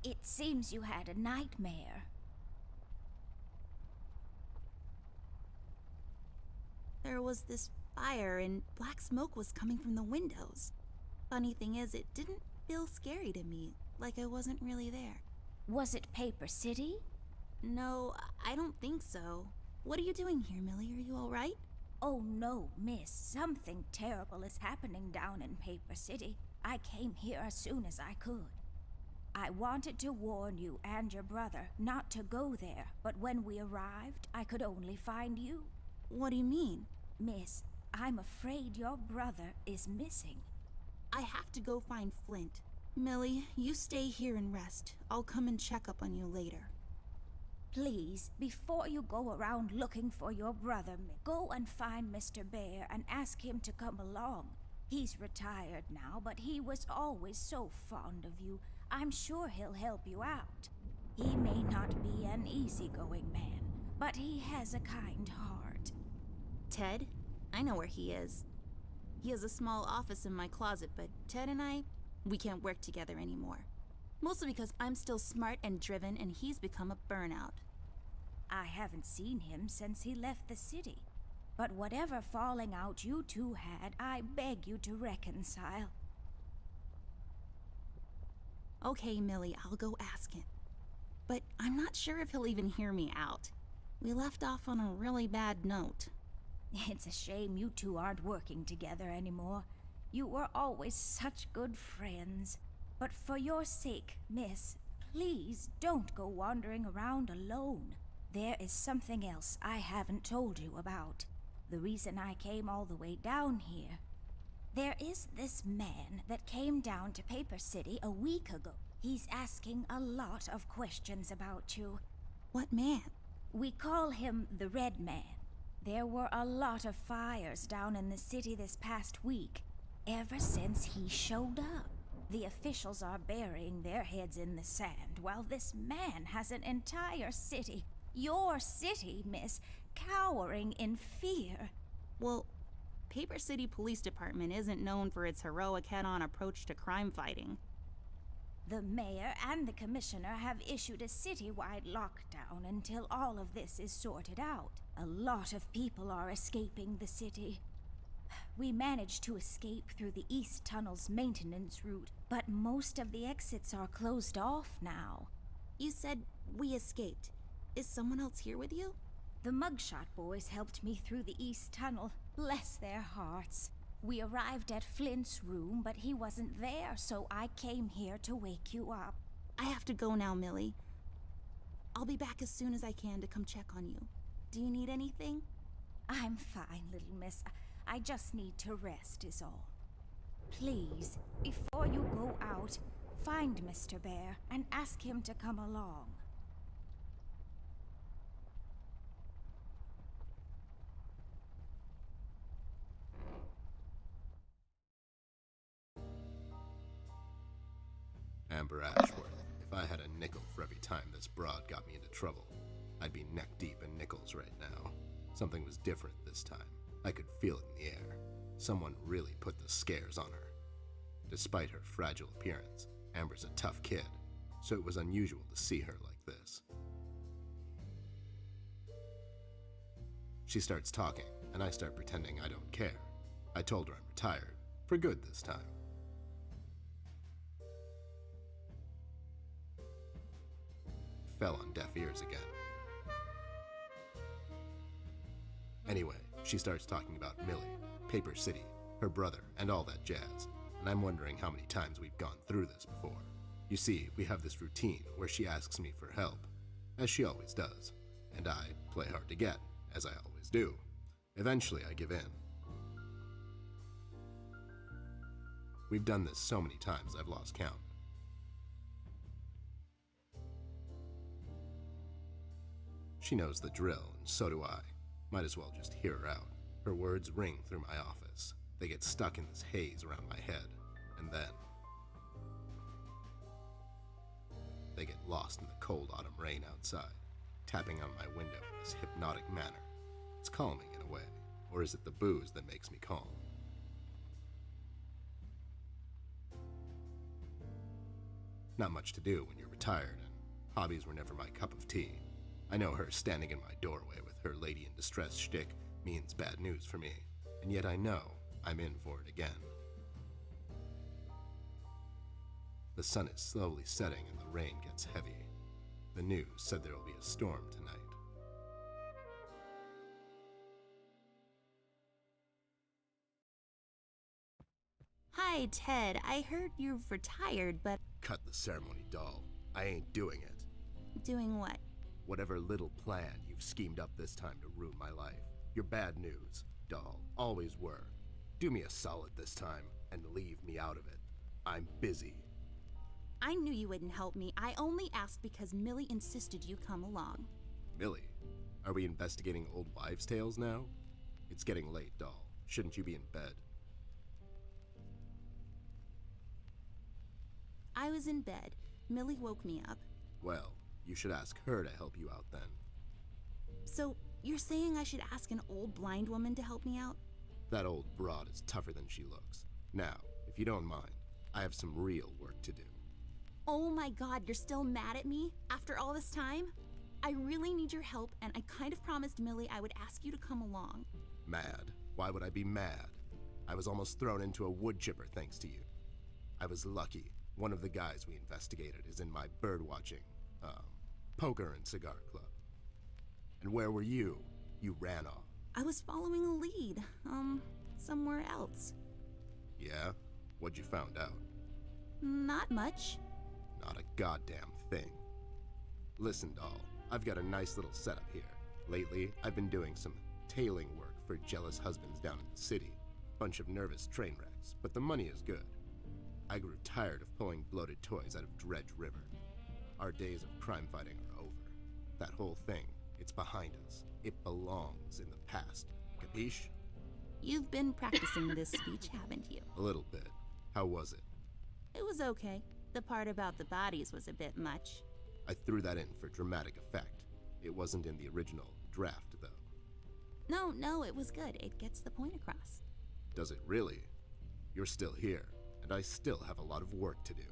It seems you had a nightmare. There was this fire and black smoke was coming from the windows. Funny thing is, it didn't feel scary to me, like I wasn't really there. Was it Paper City? No, I don't think so. What are you doing here, Millie? Are you alright? Oh no, miss. Something terrible is happening down in Paper City. I came here as soon as I could. I wanted to warn you and your brother not to go there, but when we arrived, I could only find you. What do you mean? Miss, I'm afraid your brother is missing. I have to go find Flint. Millie, you stay here and rest. I'll come and check up on you later. Please, before you go around looking for your brother, go and find Mr. Bear and ask him to come along. He's retired now, but he was always so fond of you. I'm sure he'll help you out. He may not be an easygoing man, but he has a kind heart. Ted? I know where he is. He has a small office in my closet, but Ted and we can't work together anymore. Mostly because I'm still smart and driven and he's become a burnout. I haven't seen him since he left the city. But whatever falling out you two had, I beg you to reconcile. Okay, Millie, I'll go ask him. But I'm not sure if he'll even hear me out. We left off on a really bad note. It's a shame you two aren't working together anymore. You were always such good friends. But for your sake, miss, please don't go wandering around alone. There is something else I haven't told you about. The reason I came all the way down here. There is this man that came down to Paper City a week ago. He's asking a lot of questions about you. What man? We call him the Red Man. There were a lot of fires down in the city this past week, ever since he showed up. The officials are burying their heads in the sand, while this man has an entire city, your city, miss, cowering in fear. Well, Paper City Police Department isn't known for its heroic head-on approach to crime fighting. The mayor and the commissioner have issued a citywide lockdown until all of this is sorted out. A lot of people are escaping the city. We managed to escape through the East Tunnel's maintenance route, but most of the exits are closed off now. You said we escaped. Is someone else here with you? The Mugshot boys helped me through the East Tunnel. Bless their hearts. We arrived at Flint's room, but he wasn't there, so I came here to wake you up. I have to go now, Millie. I'll be back as soon as I can to come check on you. Do you need anything? I'm fine, little miss. I just need to rest is all. Please, before you go out, find Mr. Bear and ask him to come along. Amber Ashworth, if I had a nickel for every time this broad got me into trouble, I'd be neck deep in nickels right now. Something was different this time. I could feel it in the air. Someone really put the scares on her. Despite her fragile appearance, Amber's a tough kid, so it was unusual to see her like this. She starts talking, and I start pretending I don't care. I told her I'm retired, for good this time. Fell on deaf ears again. Anyway, she starts talking about Millie, Paper City, her brother, and all that jazz, and I'm wondering how many times we've gone through this before. You see, we have this routine where she asks me for help, as she always does, and I play hard to get, as I always do. Eventually, I give in. We've done this so many times I've lost count. She knows the drill, and so do I. Might as well just hear her out. Her words ring through my office. They get stuck in this haze around my head, and then they get lost in the cold autumn rain outside, tapping on my window in this hypnotic manner. It's calming in a way, or is it the booze that makes me calm? Not much to do when you're retired, and hobbies were never my cup of tea. I know her standing in my doorway with her lady in distress shtick means bad news for me, and yet I know I'm in for it again. The sun is slowly setting and the rain gets heavy. The news said there will be a storm tonight. Hi, Ted. I heard you've retired, but Cut the ceremony, doll. I ain't doing it. doing what? Whatever little plan you've schemed up this time to ruin my life. You're bad news, doll. Always were. Do me a solid this time and leave me out of it. I'm busy. I knew you wouldn't help me. I only asked because Millie insisted you come along. Millie, are we investigating old wives' tales now? It's getting late, doll. Shouldn't you be in bed? I was in bed. Millie woke me up. Well, you should ask her to help you out then. So, you're saying I should ask an old blind woman to help me out? That old broad is tougher than she looks. Now, if you don't mind, I have some real work to do. Oh my god, you're still mad at me? After all this time? I really need your help, and I kind of promised Millie I would ask you to come along. Mad? Why would I be mad? I was almost thrown into a wood chipper thanks to you. I was lucky. One of the guys we investigated is in my bird-watching, poker and cigar club. And where were you? You ran off. I was following a lead, somewhere else. Yeah? What'd you found out? Not much. Not a goddamn thing. Listen, doll, I've got a nice little setup here. Lately, I've been doing some tailing work for jealous husbands down in the city. Bunch of nervous train wrecks, but the money is good. I grew tired of pulling bloated toys out of Dredge River. Our days of crime fighting are over. That whole thing, it's behind us. It belongs in the past. Capiche? You've been practicing this speech, haven't you? A little bit. How was it? It was okay. The part about the bodies was a bit much. I threw that in for dramatic effect. It wasn't in the original draft, though. No, it was good. It gets the point across. Does it really? You're still here, and I still have a lot of work to do.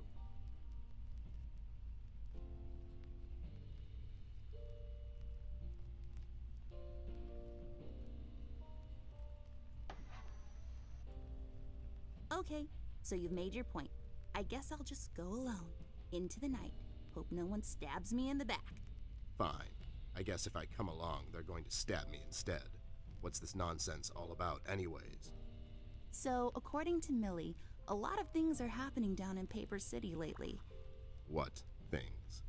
Okay, so you've made your point. I guess I'll just go alone, into the night. Hope no one stabs me in the back. Fine. I guess if I come along, they're going to stab me instead. What's this nonsense all about anyways? So, according to Millie, a lot of things are happening down in Paper City lately. What things?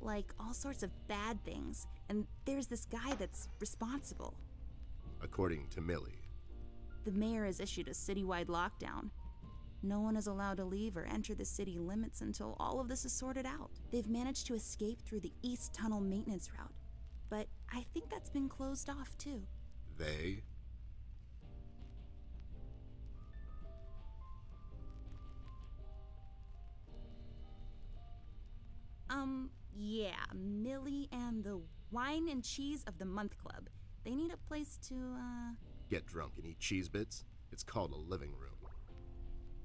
Like all sorts of bad things, and there's this guy that's responsible. According to Millie. The mayor has issued a citywide lockdown. No one is allowed to leave or enter the city limits until all of this is sorted out. They've managed to escape through the East Tunnel maintenance route, but I think that's been closed off too. They? Yeah, Millie and the Wine and Cheese of the Month Club. They need a place to, Get drunk and eat cheese bits? It's called a living room.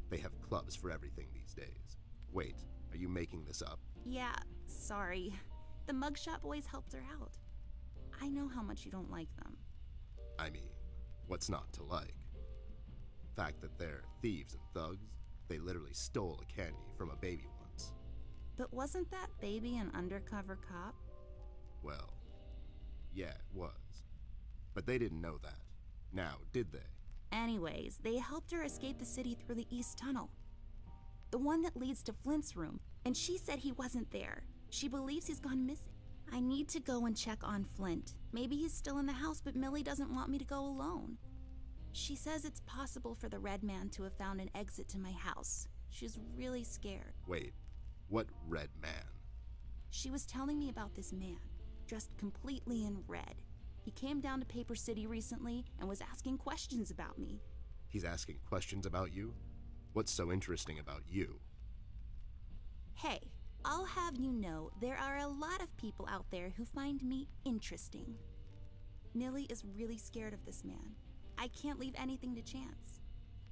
They have clubs for everything these days. Wait, are you making this up? Yeah, sorry. The Mugshot Boys helped her out. I know how much you don't like them. I mean, what's not to like? The fact that they're thieves and thugs? They literally stole a candy from a baby once. But wasn't that baby an undercover cop? Well, yeah, it was. But they didn't know that. Now, did they? Anyways, they helped her escape the city through the East Tunnel. The one that leads to Flint's room, and she said he wasn't there. She believes he's gone missing. I need to go and check on Flint. Maybe he's still in the house, but Millie doesn't want me to go alone. She says it's possible for the Red Man to have found an exit to my house. She's really scared. Wait, what red man? She was telling me about this man, dressed completely in red. He came down to Paper City recently and was asking questions about me. He's asking questions about you? What's so interesting about you? Hey, I'll have you know there are a lot of people out there who find me interesting. Millie is really scared of this man. I can't leave anything to chance.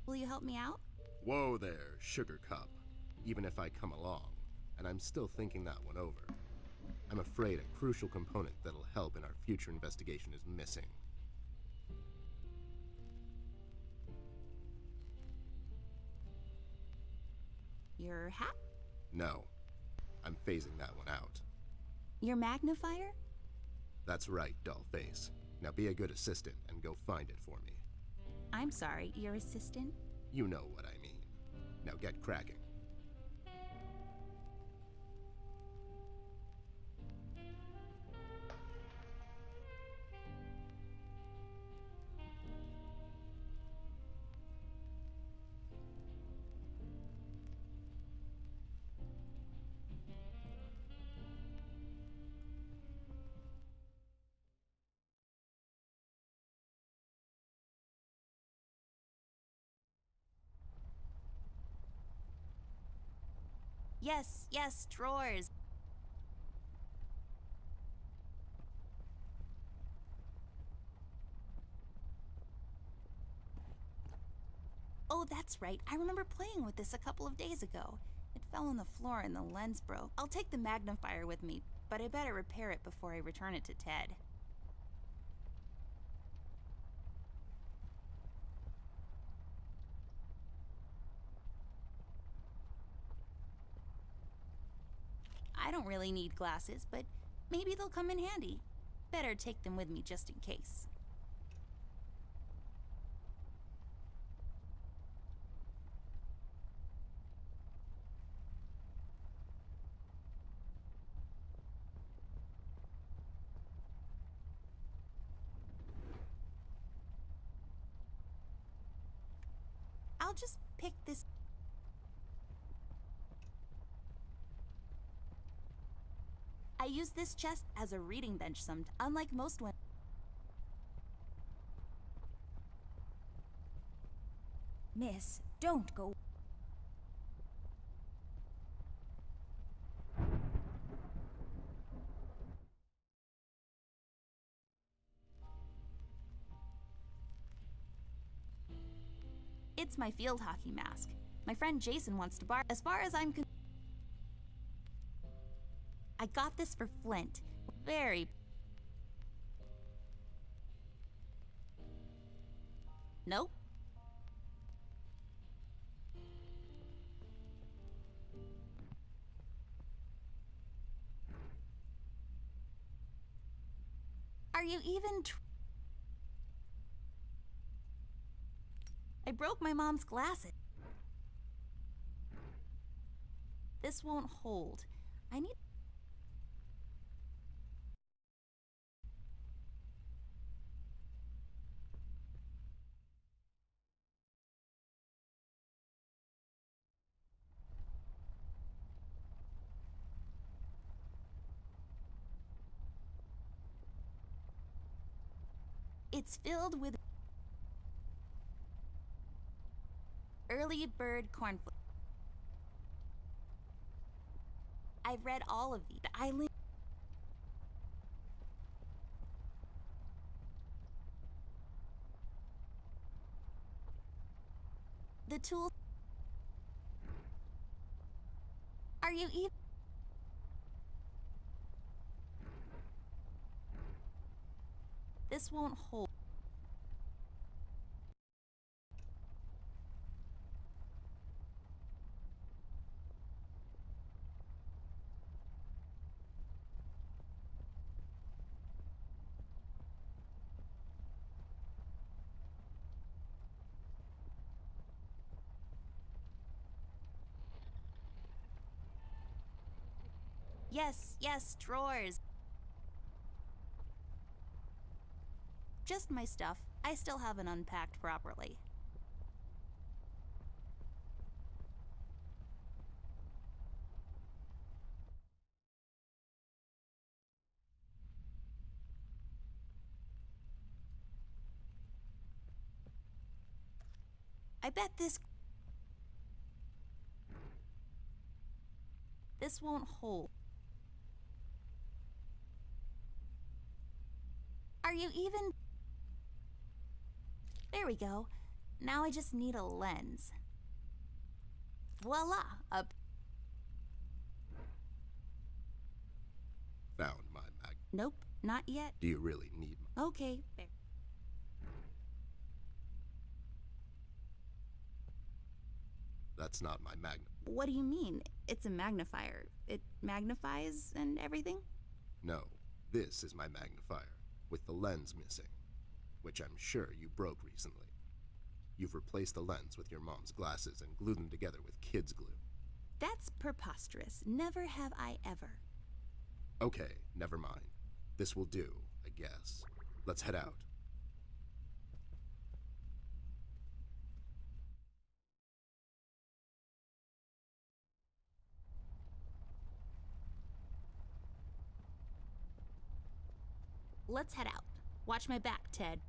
Will you help me out? Whoa there, sugar cup. Even if I come along, and I'm still thinking that one over. I'm afraid a crucial component that'll help in our future investigation is missing. Your hat? No, I'm phasing that one out. Your magnifier? That's right, dollface. Now be a good assistant and go find it for me. I'm sorry, your assistant? You know what I mean. Now get cracking. Yes, drawers. Oh, that's right. I remember playing with this a couple of days ago. It fell on the floor and the lens broke. I'll take the magnifier with me, but I better repair it before I return it to Ted. I don't really need glasses, but maybe they'll come in handy. Better take them with me just in case. I'll just pick this. I use this chest as a reading bench sometimes, unlike most ones. Miss, don't go. It's my field hockey mask. My friend Jason wants to borrow. As far as I'm concerned, I got this for Flint. Very. Nope. Are you even I broke my mom's glasses. This won't hold. I need. It's filled with early bird cornflakes. I've read all of these. The island. The tool. Are you even? This won't hold. Yes, drawers. Just my stuff. I still haven't unpacked properly. I bet this won't hold. Are you even? There we go. Now I just need a lens. Voila! found my Nope, not yet. Do you really need my... Okay, Bear. That's not my What do you mean? It's a magnifier. It magnifies and everything? No, this is my magnifier, with the lens missing, which I'm sure you broke recently. You've replaced the lens with your mom's glasses and glued them together with kids' glue. That's preposterous. Never have I ever. Okay, never mind. This will do, I guess. Let's head out. Let's head out. Watch my back, Ted.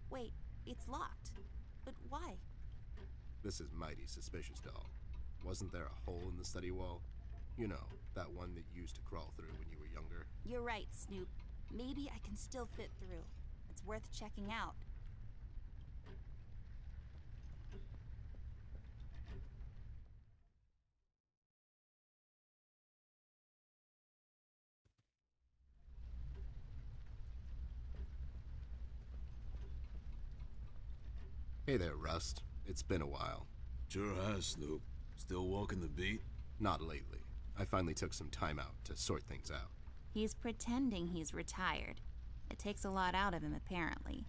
Wait, it's locked. But why? This is mighty suspicious, doll. Wasn't there a hole in the study wall? You know, that one that you used to crawl through when you were younger. You're right, Snoop. Maybe I can still fit through. It's worth checking out. Hey there, Rust. It's been a while. Sure has, Snoop. Still walking the beat? Not lately. I finally took some time out to sort things out. He's pretending he's retired. It takes a lot out of him, apparently.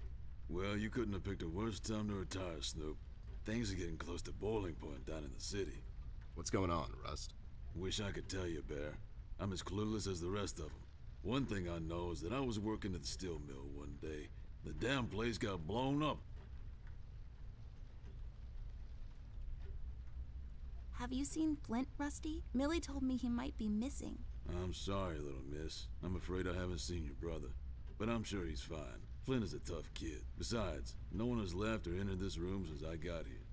Well, you couldn't have picked a worse time to retire, Snoop. Things are getting close to boiling point down in the city. What's going on, Rust? Wish I could tell you, Bear. I'm as clueless as the rest of them. One thing I know is that I was working at the steel mill one day. The damn place got blown up. Have you seen Flint, Rusty? Millie told me he might be missing. I'm sorry, little miss. I'm afraid I haven't seen your brother. But I'm sure he's fine. Flint is a tough kid. Besides, no one has left or entered this room since I got here.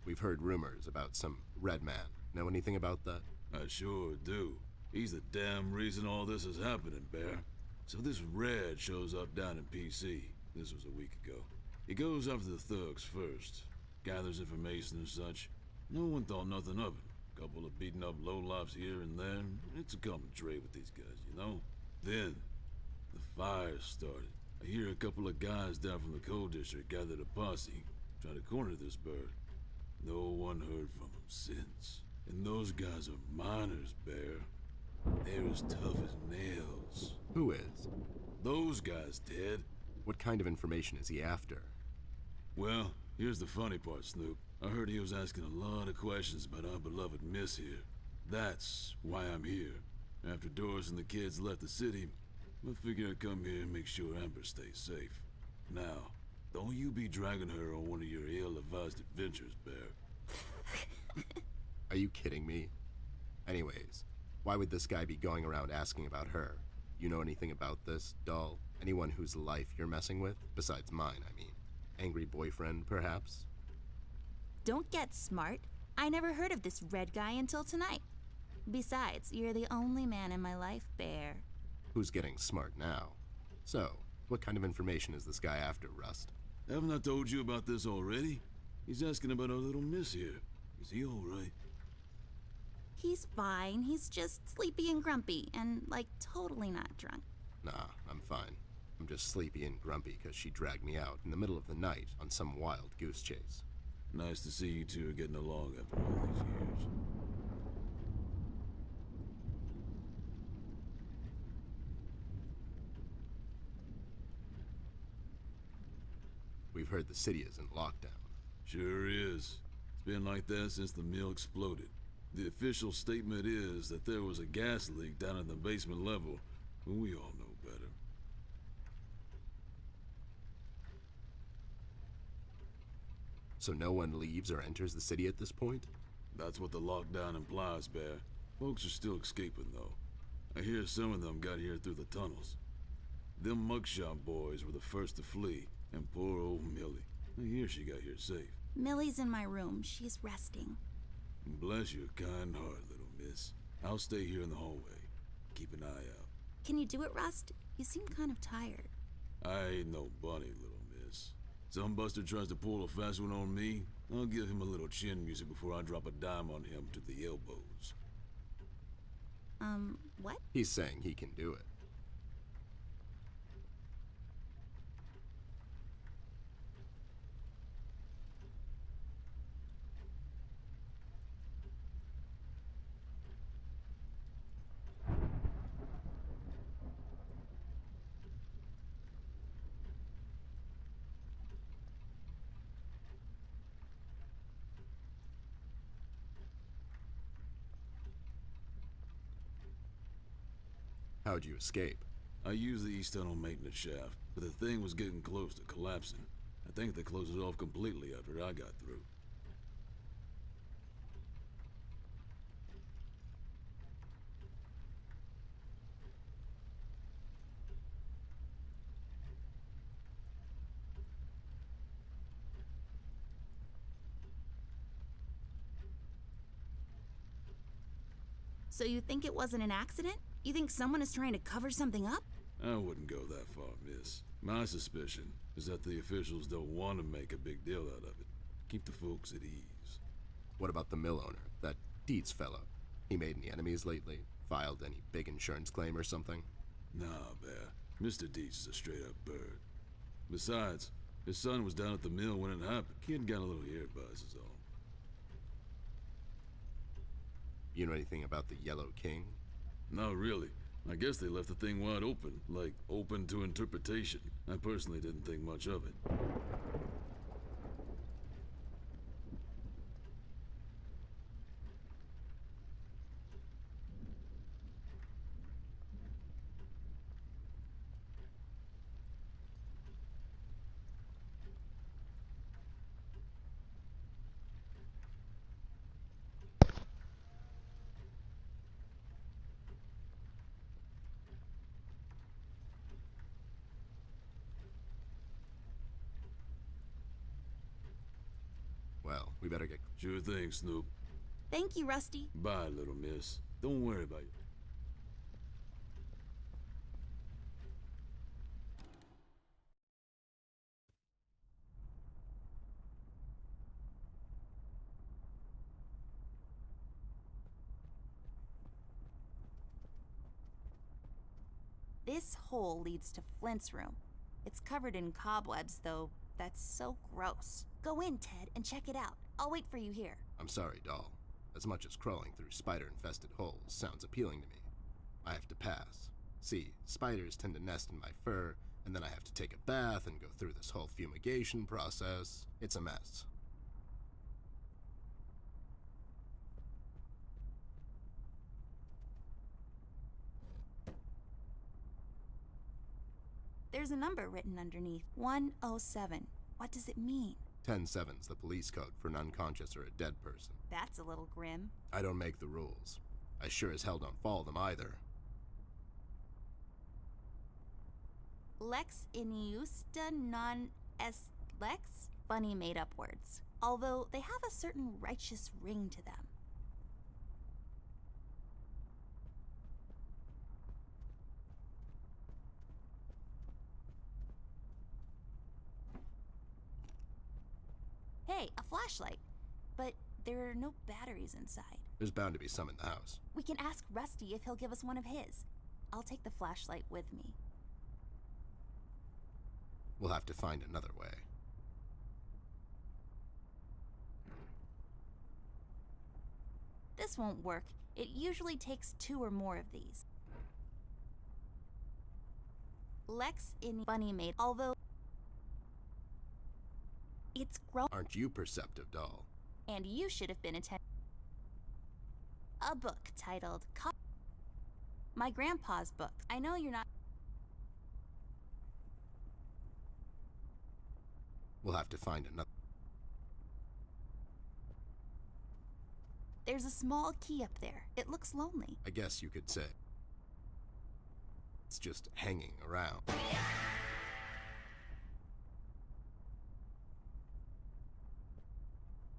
We've heard rumors about some Red Man. Know anything about that? I sure do. He's the damn reason all this is happening, Bear. So this Red shows up down in PC. This was a week ago. He goes after the thugs first. Gathers information and such. No one thought nothing of it. Couple of beaten up lowlifes here and there. It's a common trait with these guys, you know? Then, the fire started. I hear a couple of guys down from the coal district gathered a posse, try to corner this bird. No one heard from him since. And those guys are miners, Bear. They're as tough as nails. Who is? Those guys, Ted. What kind of information is he after? Well, here's the funny part, Snoop. I heard he was asking a lot of questions about our beloved Miss here. That's why I'm here. After Doris and the kids left the city, I figured I'd come here and make sure Amber stays safe. Now, don't you be dragging her on one of your ill-advised adventures, Bear. Are you kidding me? Anyways, why would this guy be going around asking about her? You know anything about this, doll? Anyone whose life you're messing with? Besides mine, I mean. Angry boyfriend, perhaps? Don't get smart. I never heard of this Red guy until tonight. Besides, you're the only man in my life, Bear. Who's getting smart now? So, what kind of information is this guy after, Rust? Haven't I told you about this already? He's asking about our little Miss here. Is he alright? He's fine. He's just sleepy and grumpy and, like, totally not drunk. Nah, I'm fine. I'm just sleepy and grumpy because she dragged me out in the middle of the night on some wild goose chase. Nice to see you two are getting along after all these years. We've heard the city is in lockdown. Sure is. It's been like that since the mill exploded. The official statement is that there was a gas leak down at the basement level, but we all know better. So no one leaves or enters the city at this point? That's what the lockdown implies, Bear. Folks are still escaping, though. I hear some of them got here through the tunnels. Them mugshot boys were the first to flee, and poor old Millie. I hear she got here safe. Millie's in my room. She's resting. Bless your kind heart, little miss. I'll stay here in the hallway. Keep an eye out. Can you do it, Rust? You seem kind of tired. I ain't no bunny, little miss. Some buster tries to pull a fast one on me, I'll give him a little chin music before I drop a dime on him to the elbows. What? He's saying he can do it. How'd you escape? I used the east tunnel maintenance shaft, but the thing was getting close to collapsing. I think they closed it off completely after I got through. So you think it wasn't an accident? You think someone is trying to cover something up? I wouldn't go that far, miss. My suspicion is that the officials don't want to make a big deal out of it. Keep the folks at ease. What about the mill owner, that Dietz fellow? He made any enemies lately? Filed any big insurance claim or something? Nah, Bear. Mr. Dietz is a straight-up bird. Besides, his son was down at the mill when it happened. Kid got a little ear buzz is all. You know anything about the Yellow King? Not really. I guess they left the thing wide open, like open to interpretation. I personally didn't think much of it. Well, we better get... Sure thing, Snoop. Thank you, Rusty. Bye, little miss. Don't worry about it. This hole leads to Flint's room. It's covered in cobwebs, though. That's so gross. Go in, Ted, and check it out. I'll wait for you here. I'm sorry, doll. As much as crawling through spider-infested holes sounds appealing to me, I have to pass. See, spiders tend to nest in my fur, and then I have to take a bath and go through this whole fumigation process. It's a mess. There's a number written underneath. 107. What does it mean? 10-7's the police code for an unconscious or a dead person. That's a little grim. I don't make the rules. I sure as hell don't follow them either. Lex iniusta non est lex? Funny made-up words. Although they have a certain righteous ring to them. Hey, a flashlight. But there are no batteries inside. There's bound to be some in the house. We can ask Rusty if he'll give us one of his. I'll take the flashlight with me. We'll have to find another way. This won't work. It usually takes 2 or more of these. Lex in bunny made, although it's grown. Aren't you perceptive, doll? And you should have been attending a book titled My Grandpa's Book. I know you're not. We'll have to find another. There's a small key up there. It looks lonely. I guess you could say. It's just hanging around.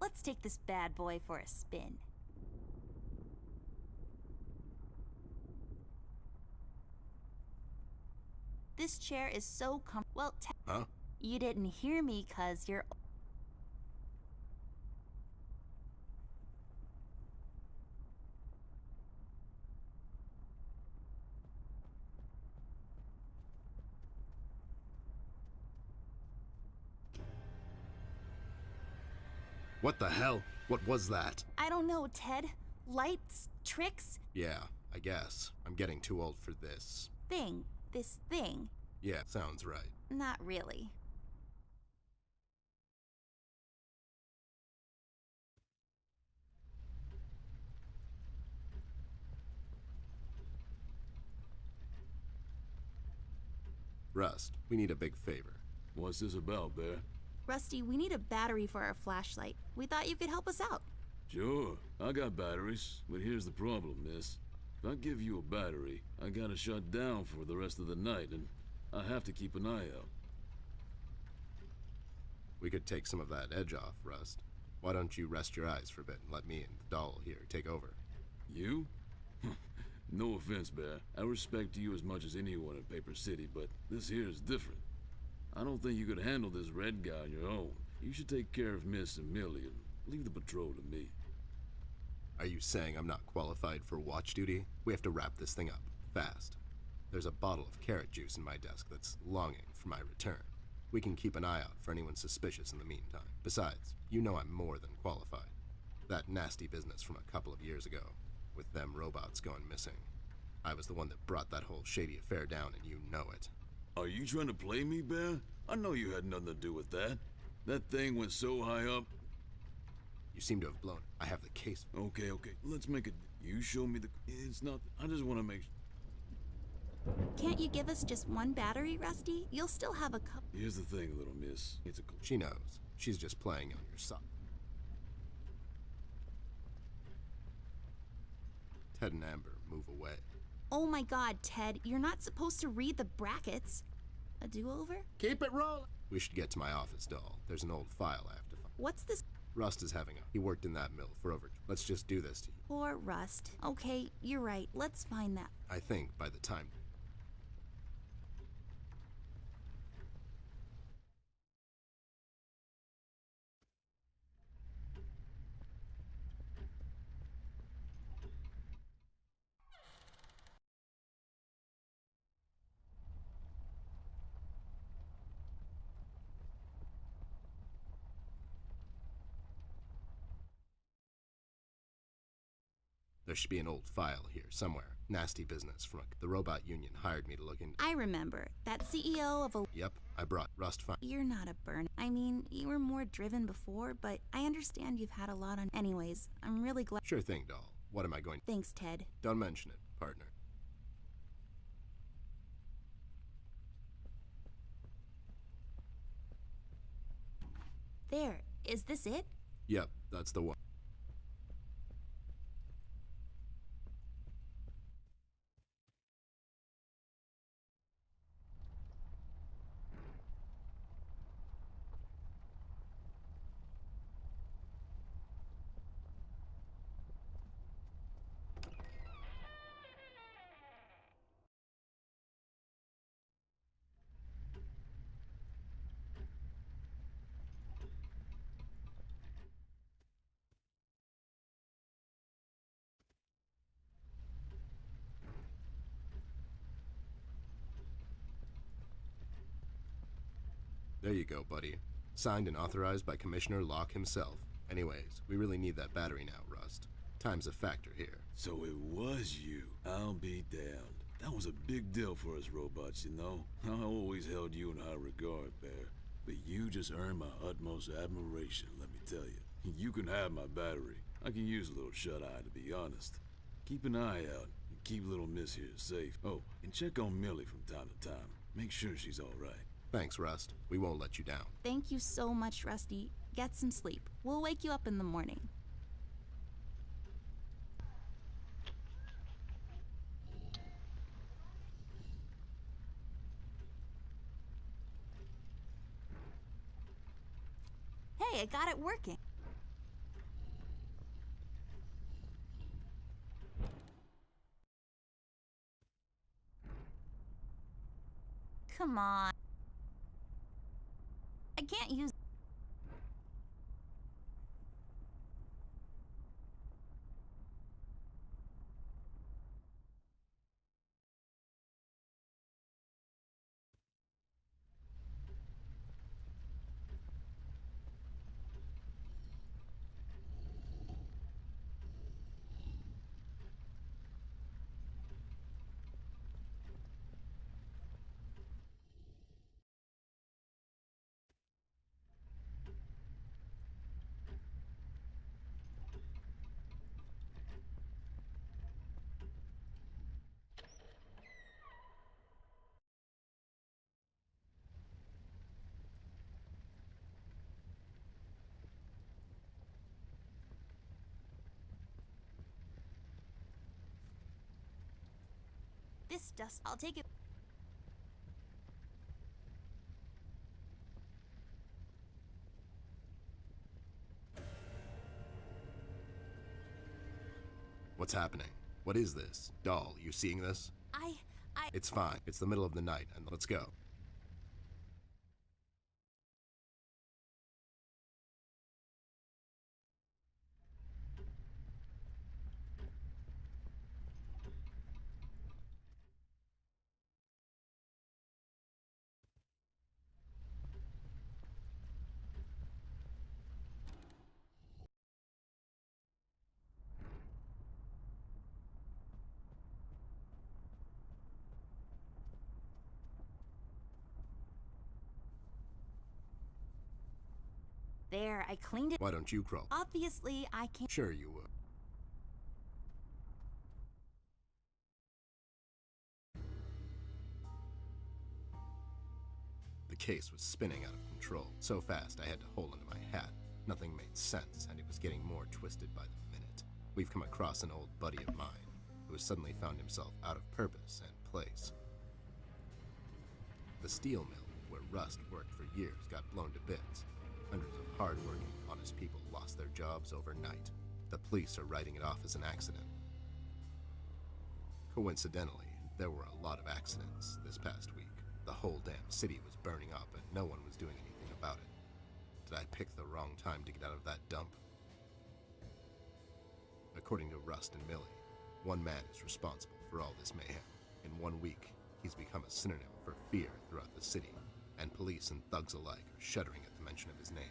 Let's take this bad boy for a spin. This chair is so well, Huh? you didn't hear me 'cause you're... What the hell? What was that? I don't know, Ted. Lights? Tricks? Yeah, I guess. I'm getting too old for this. This thing. Yeah, sounds right. Not really. Rust, we need a big favor. What's this about, Bear? Rusty, we need a battery for our flashlight. We thought you could help us out. Sure, I got batteries, but here's the problem, miss. If I give you a battery, I gotta shut down for the rest of the night, and I have to keep an eye out. We could take some of that edge off, Rust. Why don't you rest your eyes for a bit and let me and the doll here take over? You? No offense, Bear. I respect you as much as anyone in Paper City, but this here is different. I don't think you could handle this red guy on your own. You should take care of Miss and Millie and leave the patrol to me. Are you saying I'm not qualified for watch duty? We have to wrap this thing up, fast. There's a bottle of carrot juice in my desk that's longing for my return. We can keep an eye out for anyone suspicious in the meantime. Besides, you know I'm more than qualified. That nasty business from a couple of years ago, with them robots going missing. I was the one that brought that whole shady affair down, and you know it. Are you trying to play me, Bear? I know you had nothing to do with that. That thing went so high up. You seem to have blown it. I have the case. Okay, let's make it. You show me the... It's not... I just want to make... Can't you give us just one battery, Rusty? You'll still have a couple. Here's the thing, little miss. It's a... She knows. She's just playing on your side. Ted and Amber, move away. Oh my god, Ted, you're not supposed to read the brackets. A do-over? Keep it rolling! We should get to my office, doll. There's an old file I have to find. What's this? Rust is having a... He worked in that mill for over... Let's just do this to you. Poor Rust. Okay, you're right. Let's find that. I think by the time... There should be an old file here, somewhere. Nasty business from the robot union hired me to look into... I remember. That CEO of a... Yep, I brought Rust fine. You're not a burn. I mean, you were more driven before, but I understand you've had a lot on... Anyways, I'm really glad... Sure thing, doll. What am I going... Thanks, Ted. Don't mention it, partner. There. Is this it? Yep, that's the one. There you go, buddy. Signed and authorized by Commissioner Locke himself. Anyways, we really need that battery now, Rust. Time's a factor here. So it was you. I'll be damned. That was a big deal for us robots, you know? I always held you in high regard, Bear. But you just earned my utmost admiration, let me tell you. You can have my battery. I can use a little shut-eye, to be honest. Keep an eye out, and keep little miss here safe. Oh, and check on Millie from time to time. Make sure she's all right. Thanks, Rust. We won't let you down. Thank you so much, Rusty. Get some sleep. We'll wake you up in the morning. Hey, I got it working. Come on. I can't use. This dust, I'll take it. What's happening? What is this? Doll, you seeing this? It's fine. It's the middle of the night, and let's go. There, I cleaned it. Why don't you crawl? Obviously, I can't. Sure you would. The case was spinning out of control. So fast I had to hold onto my hat. Nothing made sense, and it was getting more twisted by the minute. We've come across an old buddy of mine who has suddenly found himself out of purpose and place. The steel mill, where Rust worked for years, got blown to bits. Hundreds of hard-working, honest people lost their jobs overnight. The police are writing it off as an accident. Coincidentally, there were a lot of accidents this past week. The whole damn city was burning up and no one was doing anything about it. Did I pick the wrong time to get out of that dump? According to Rust and Millie, one man is responsible for all this mayhem. In 1 week, he's become a synonym for fear throughout the city, and police and thugs alike are shuddering at the mention of his name.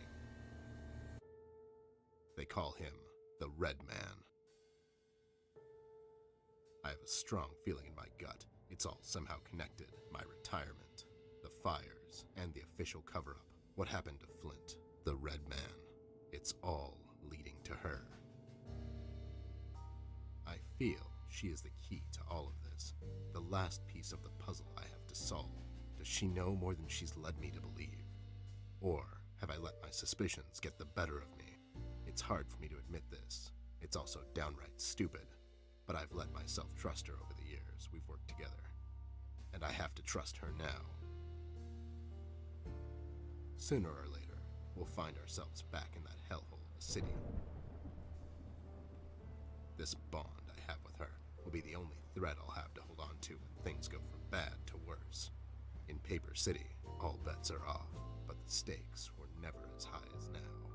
They call him the Red Man. I have a strong feeling in my gut. It's all somehow connected. My retirement, the fires, and the official cover-up. What happened to Flint, the Red Man? It's all leading to her. I feel she is the key to all of this. The last piece of the puzzle I have to solve. Does she know more than she's led me to believe? Or have I let my suspicions get the better of me? It's hard for me to admit this. It's also downright stupid. But I've let myself trust her over the years we've worked together. And I have to trust her now. Sooner or later, we'll find ourselves back in that hellhole of a city. This bond I have with her will be the only thread I'll have to hold on to when things go from bad to worse. In Paper City, all bets are off, but the stakes were never as high as now.